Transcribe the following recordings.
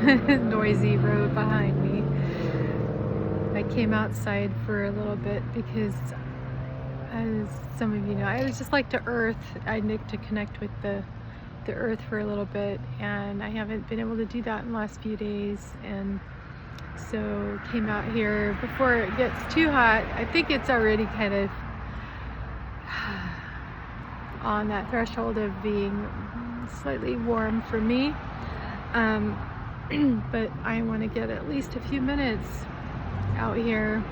noisy road behind me. I came outside for a little bit because, as some of you know, I was just like to earth. I like to connect with the earth for a little bit, and I haven't been able to do that in the last few days. And so came out here before it gets too hot. I think it's already kind of on that threshold of being slightly warm for me. But I want to get at least a few minutes out here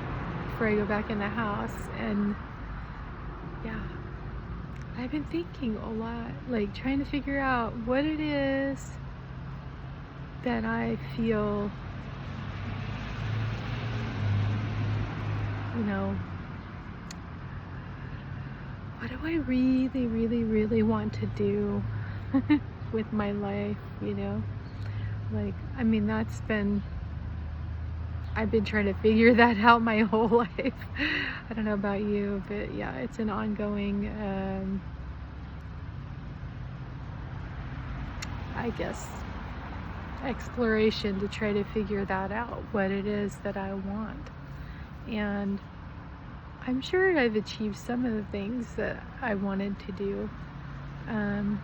before I go back in the house. And yeah, I've been thinking a lot, like trying to figure out what it is that I feel, what do I really, really, really want to do with my life, Like, I mean, I've been trying to figure that out my whole life. I don't know about you, but yeah, it's an ongoing, I guess, exploration to try to figure that out, what it is that I want. And I'm sure I've achieved some of the things that I wanted to do. And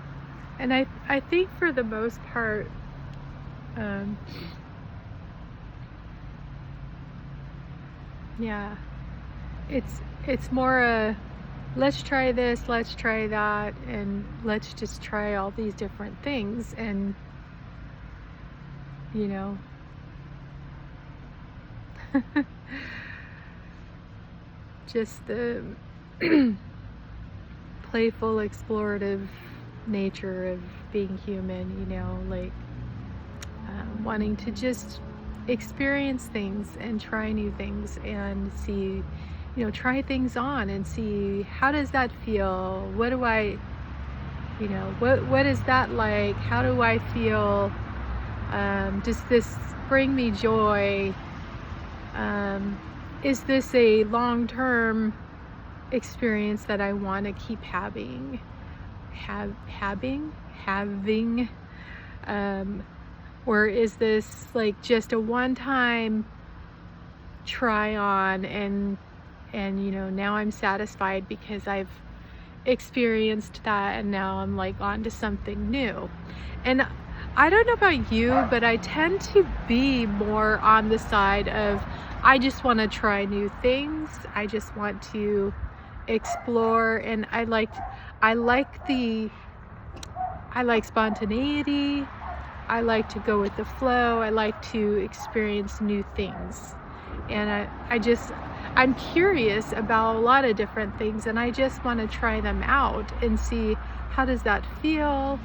I think for the most part, yeah, it's more a let's try this, let's try that, and let's just try all these different things. And just the playful, explorative nature of being human, like wanting to just experience things and try new things and see, try things on and see, how does that feel? What do I, what is that like? How do I feel? Does this bring me joy? Is this a long-term experience that I want to keep having? Or is this like just a one-time try on, and now I'm satisfied because I've experienced that, and now I'm like on to something new. And I don't know about you, but I tend to be more on the side of, I just want to try new things. I just want to explore, and I like spontaneity. I like to go with the flow. I like to experience new things. And I'm curious about a lot of different things, and I just want to try them out and see, how does that feel?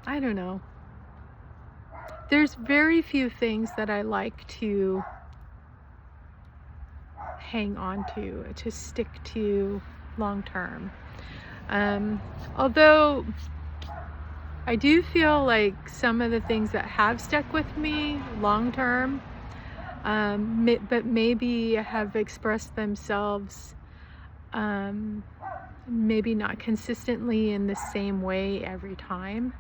I don't know. There's very few things that I like to hang on to stick to long term. Although I do feel like some of the things that have stuck with me long term, but maybe have expressed themselves maybe not consistently in the same way every time.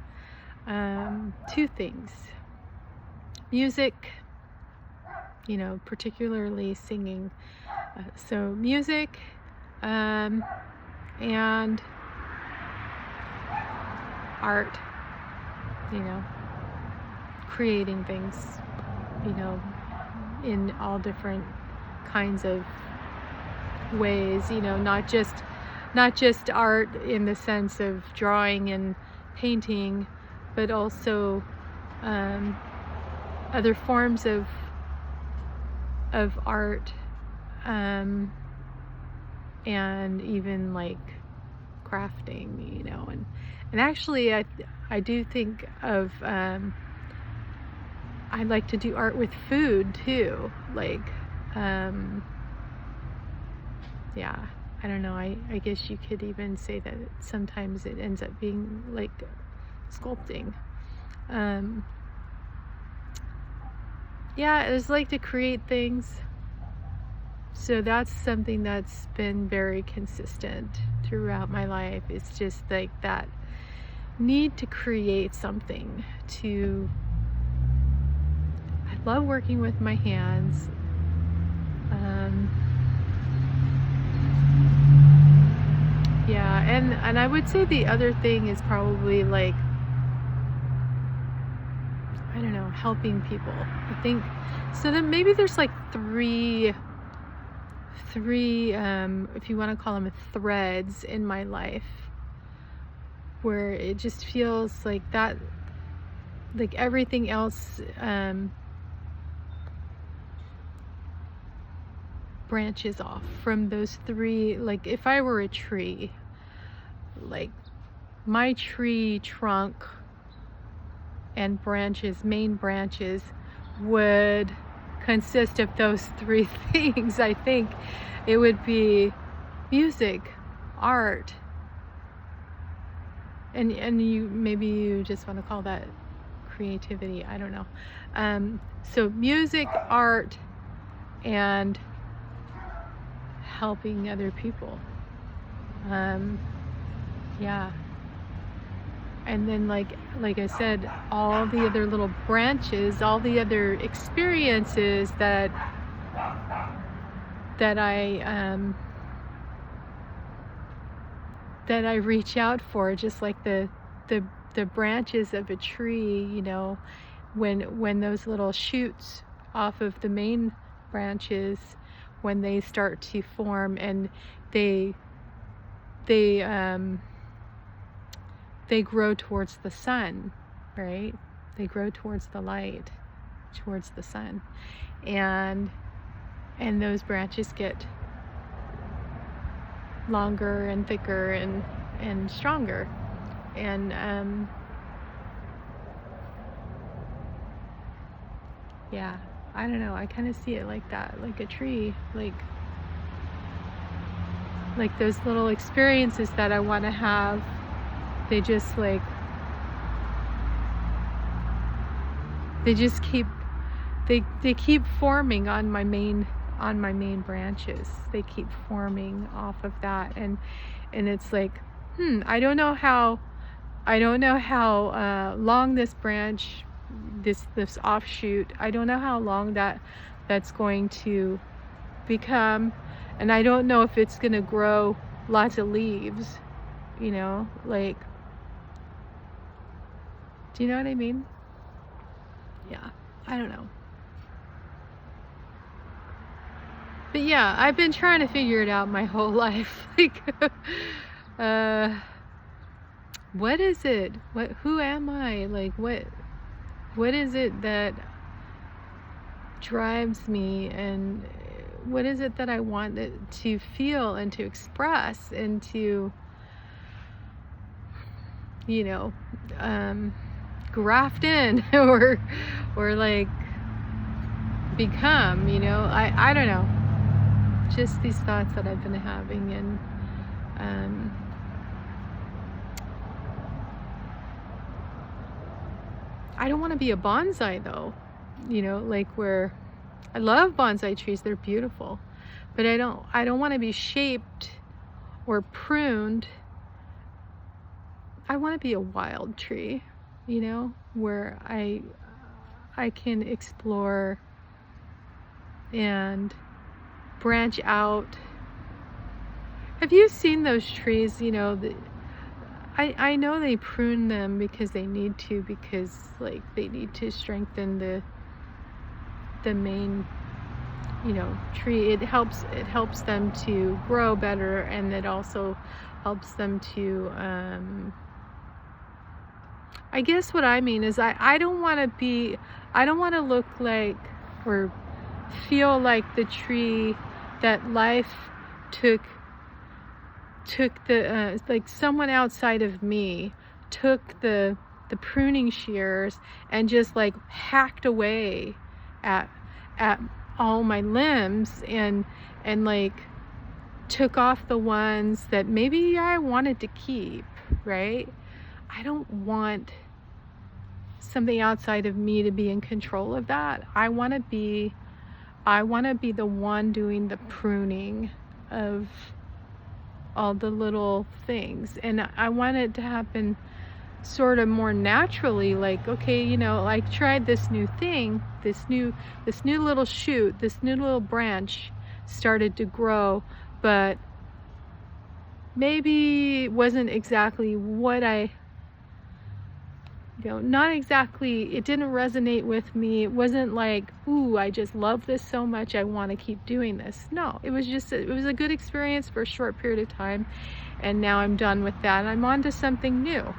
Two things: music, particularly singing. So music, and art, creating things, in all different kinds of ways, not just art in the sense of drawing and painting, but also other forms of art, and even like crafting, and actually I do think of, I like to do art with food too, like yeah, I don't know, I guess you could even say that sometimes it ends up being like sculpting. Yeah, I just like to create things. So that's something that's been very consistent throughout my life. It's just like that need to create something to. I love working with my hands. Yeah, and I would say the other thing is probably like, I don't know, helping people. I think so. Then maybe there's like three, if you want to call them threads in my life, where it just feels like that, like everything else branches off from those three. Like if I were a tree, like my tree trunk and branches, main branches, would consist of those three things. I think it would be music, art, and you, maybe you just want to call that creativity, I don't know. So music, art, and helping other people. Yeah. And then like I said, all the other little branches, all the other experiences that I reach out for, just like the branches of a tree, you know, when those little shoots off of the main branches, when they start to form and they grow towards the sun, right? They grow towards the light, towards the sun, and those branches get longer and thicker and stronger, and yeah, I don't know, I kind of see it like that, like a tree, like those little experiences that I want to have. They just like, they just keep, they keep forming on my main branches. They keep forming off of that, and it's like, I don't know how long this branch, this offshoot, I don't know how long that's going to become, and I don't know if it's gonna grow lots of leaves, you know, like, do you know what I mean? Yeah, I don't know. But yeah, I've been trying to figure it out my whole life. Like, what is it? Who am I? Like, what is it that drives me, and what is it that I want to feel and to express and to, you know, graft in or like become, you know, I don't know, just these thoughts that I've been having. And I don't want to be a bonsai though, you know, like, where I love bonsai trees, they're beautiful, but I don't want to be shaped or pruned. I want to be a wild tree, you know, where I can explore and branch out. Have you seen those trees, you know, I know they prune them because they need to, because like they need to strengthen the main, you know, tree. It helps them to grow better, and it also helps them to I guess what I mean is I don't want to look like or feel like the tree that life took the like someone outside of me took the pruning shears and just like hacked away at all my limbs, and like took off the ones that maybe I wanted to keep, right? I don't want something outside of me to be in control of that. I want to be the one doing the pruning of all the little things, and I want it to happen sort of more naturally, like, okay, you know, I tried this new thing, this new little shoot, this new little branch started to grow, but maybe it wasn't exactly what I, you know, not exactly, it didn't resonate with me. It wasn't like, ooh, I just love this so much, I want to keep doing this. No, it was just, it was a good experience for a short period of time, and now I'm done with that. I'm on to something new.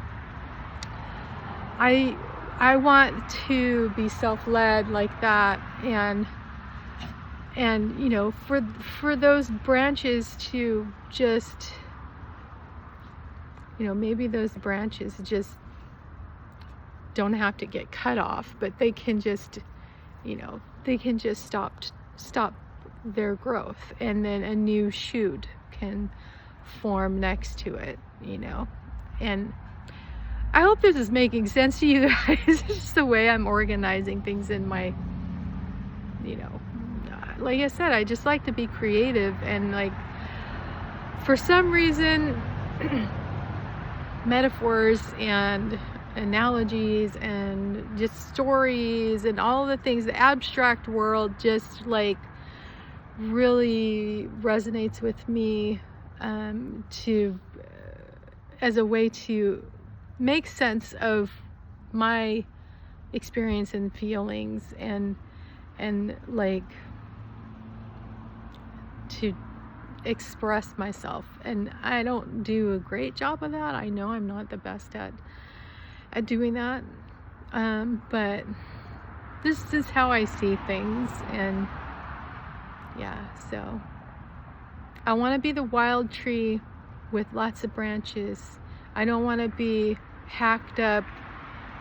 I want to be self-led like that, and you know, for those branches to just, you know, maybe those branches just don't have to get cut off, but they can just, you know, they can just stop their growth, and then a new shoot can form next to it, you know. And I hope this is making sense to you guys. It's just the way I'm organizing things in my, you know, like I said, I just like to be creative, and like, for some reason, metaphors and analogies and just stories and all the things, the abstract world just like really resonates with me, to as a way to make sense of my experience and feelings, and like to express myself. And I don't do a great job of that. I know I'm not the best at doing that, but this is how I see things. And yeah, so I want to be the wild tree with lots of branches. I don't want to be hacked up.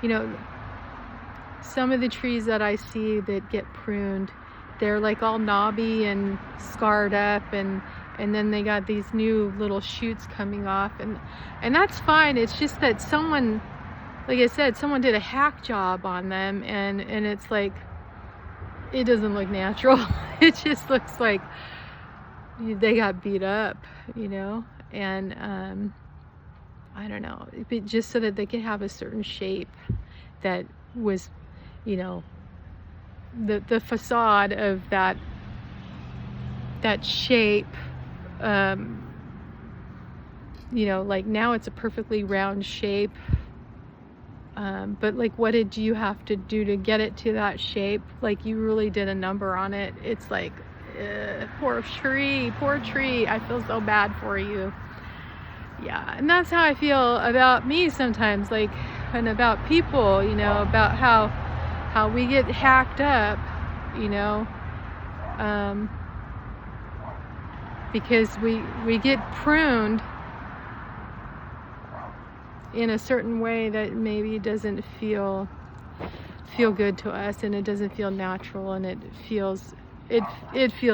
You know, some of the trees that I see that get pruned, they're like all knobby and scarred up, and then they got these new little shoots coming off, and that's fine. It's just that someone, like I said, someone did a hack job on them, and it's like, it doesn't look natural. It just looks like they got beat up, you know. And I don't know, just so that they could have a certain shape that was, you know, the facade of that shape, you know, like now it's a perfectly round shape, but like, what did you have to do to get it to that shape? Like, you really did a number on it. It's like, poor tree, I feel so bad for you. Yeah, and that's how I feel about me sometimes, like, and about people, you know, about how we get hacked up, you know, because we get pruned in a certain way that maybe doesn't feel good to us, and it doesn't feel natural, and it feels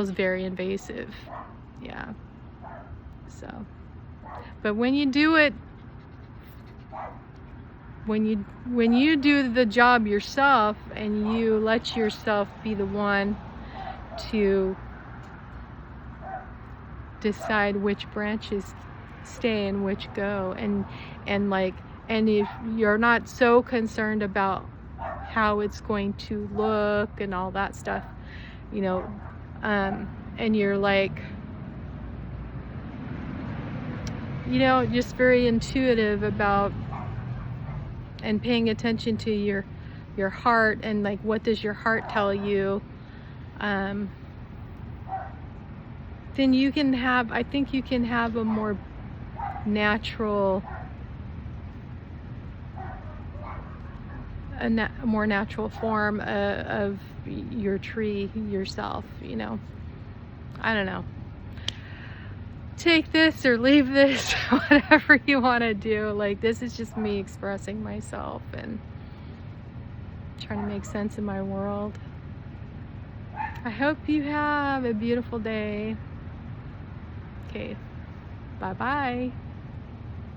very invasive. Yeah. So, but when you do it, when you do the job yourself, and you let yourself be the one to decide which branches stay and which go, and if you're not so concerned about how it's going to look and all that stuff, you know, and you're like, you know, just very intuitive about, and paying attention to your heart, and like, what does your heart tell you, then you can have, I think you can have a more natural, a more natural form of your tree yourself, you know. I don't know. Take this or leave this, whatever you want to do. Like, this is just me expressing myself and trying to make sense of my world. I hope you have a beautiful day. Okay, bye-bye.